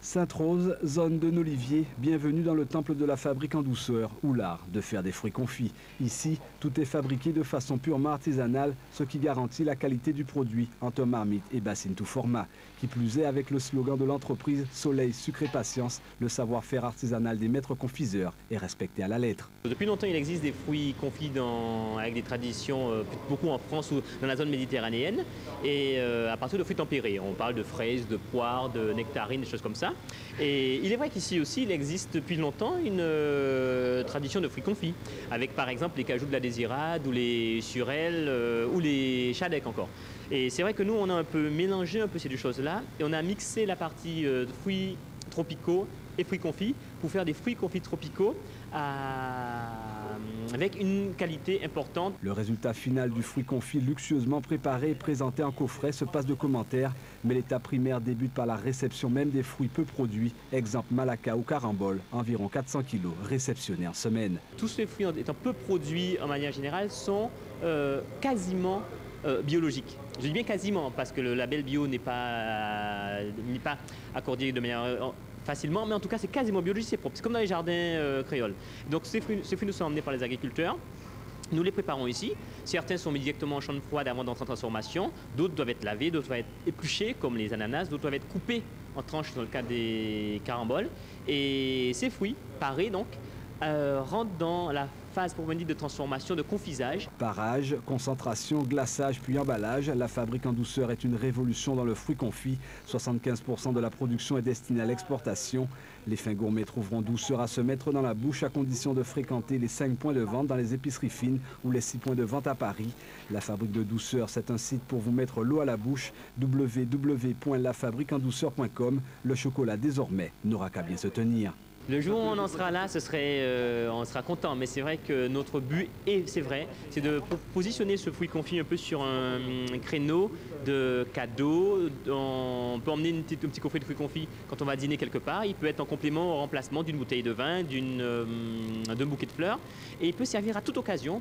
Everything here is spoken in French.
Sainte-Rose, zone de Nolivier, bienvenue dans le temple de la fabrique en douceur, ou l'art de faire des fruits confits. Ici, tout est fabriqué de façon purement artisanale, ce qui garantit la qualité du produit entre marmite et bassine tout format. Qui plus est, avec le slogan de l'entreprise Soleil, sucre et patience, le savoir-faire artisanal des maîtres confiseurs est respecté à la lettre. Depuis longtemps, il existe des fruits confits avec des traditions, beaucoup en France ou dans la zone méditerranéenne, et à partir de fruits tempérés. On parle de fraises, de poires, de nectarines, des choses comme ça. Et il est vrai qu'ici aussi, il existe depuis longtemps une tradition de fruits confits, avec par exemple les cajous de la Désirade, ou les surelles, ou les chadèques encore. Et c'est vrai que nous, on a un peu mélangé ces deux choses-là, et on a mixé la partie fruits tropicaux et fruits confits pour faire des fruits confits tropicaux avec une qualité importante. Le résultat final du fruit confit luxueusement préparé et présenté en coffret se passe de commentaires, mais l'étape primaire débute par la réception même des fruits peu produits, exemple Malacca ou Carambole, environ 400 kg réceptionnés en semaine. Tous ces fruits étant peu produits en manière générale sont quasiment biologiques. Je dis bien quasiment parce que le label bio n'est pas accordé de manière facilement, mais en tout cas c'est quasiment biologique, c'est propre. C'est comme dans les jardins créoles. Donc ces fruits nous sont emmenés par les agriculteurs. Nous les préparons ici. Certains sont mis directement en chambre froide avant d'entrer en transformation. D'autres doivent être lavés, d'autres doivent être épluchés, comme les ananas. D'autres doivent être coupés en tranches dans le cas des caramboles. Et ces fruits, parés donc, rentrent dans la phase proprement de transformation, de confisage. Parage, concentration, glaçage puis emballage, la fabrique en douceur est une révolution dans le fruit confit. 75% de la production est destinée à l'exportation. Les fins gourmets trouveront douceur à se mettre dans la bouche à condition de fréquenter les 5 points de vente dans les épiceries fines ou les 6 points de vente à Paris. La fabrique de douceur, c'est un site pour vous mettre l'eau à la bouche, www.lafabriqueendouceur.com. Le chocolat désormais n'aura qu'à bien se tenir. Le jour où on en sera là, on sera content. Mais c'est vrai que notre but, et c'est vrai, c'est de positionner ce fruit confit un peu sur un créneau de cadeaux. On peut emmener un petit coffret de fruits confits quand on va dîner quelque part. Il peut être en complément, au remplacement d'une bouteille de vin, d'un bouquet de fleurs. Et il peut servir à toute occasion.